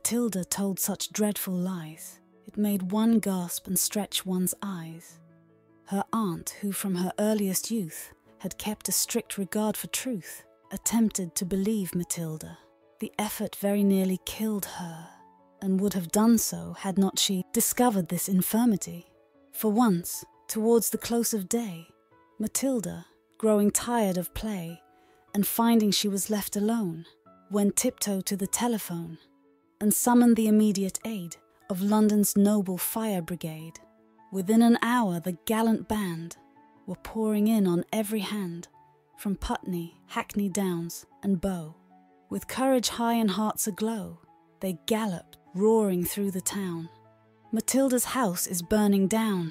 Matilda told such dreadful lies, it made one gasp and stretch one's eyes. Her aunt, who from her earliest youth had kept a strict regard for truth, attempted to believe Matilda. The effort very nearly killed her, and would have done so had not she discovered this infirmity. For once, towards the close of day, Matilda, growing tired of play, and finding she was left alone, went tiptoe to the telephone, and summoned the immediate aid of London's noble fire brigade. Within an hour the gallant band were pouring in on every hand, from Putney, Hackney Downs and Bow. With courage high and hearts aglow, they galloped, roaring through the town. Matilda's house is burning down.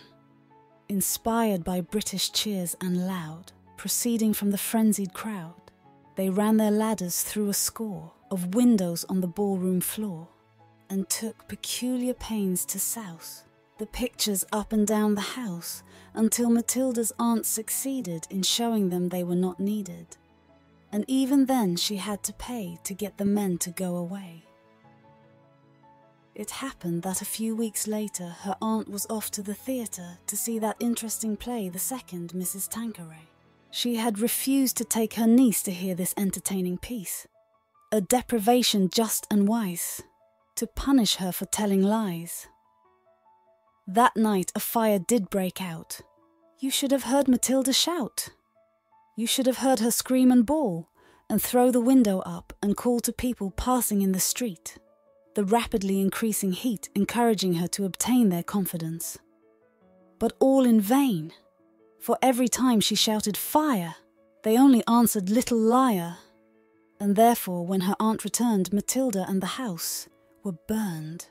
Inspired by British cheers and loud, proceeding from the frenzied crowd, they ran their ladders through a score of windows on the ballroom floor, and took peculiar pains to souse the pictures up and down the house, until Matilda's aunt succeeded in showing them they were not needed, and even then she had to pay to get the men to go away. It happened that a few weeks later her aunt was off to the theatre to see that interesting play, The Second Mrs. Tanqueray. She had refused to take her niece to hear this entertaining piece, a deprivation just and wise, to punish her for telling lies. That night a fire did break out. You should have heard Matilda shout. You should have heard her scream and bawl, and throw the window up and call to people passing in the street, the rapidly increasing heat encouraging her to obtain their confidence. But all in vain, for every time she shouted "Fire!" they only answered "Little liar!" And therefore when her aunt returned, Matilda and the house were burned.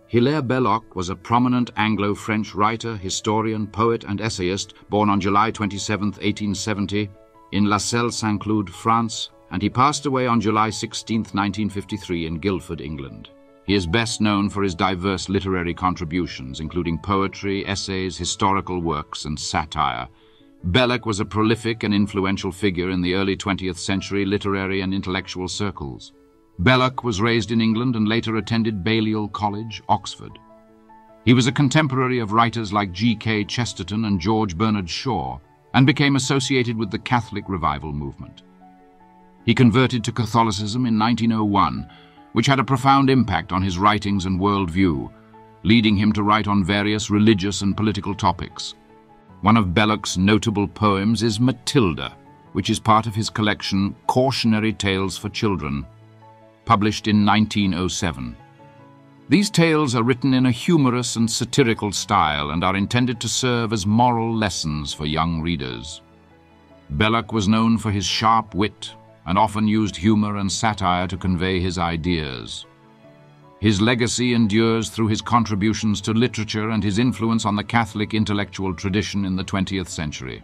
Hilaire Belloc was a prominent Anglo-French writer, historian, poet and essayist born on July 27, 1870, in La Celle-Saint-Cloud, France, and he passed away on July 16, 1953 in Guildford, England. He is best known for his diverse literary contributions, including poetry, essays, historical works and satire. Belloc was a prolific and influential figure in the early 20th century literary and intellectual circles. Belloc was raised in England and later attended Balliol College, Oxford. He was a contemporary of writers like G.K. Chesterton and George Bernard Shaw, and became associated with the Catholic Revival movement. He converted to Catholicism in 1901, which had a profound impact on his writings and worldview, leading him to write on various religious and political topics. One of Belloc's notable poems is Matilda, which is part of his collection Cautionary Tales for Children, published in 1907. These tales are written in a humorous and satirical style and are intended to serve as moral lessons for young readers. Belloc was known for his sharp wit and often used humor and satire to convey his ideas. His legacy endures through his contributions to literature and his influence on the Catholic intellectual tradition in the 20th century.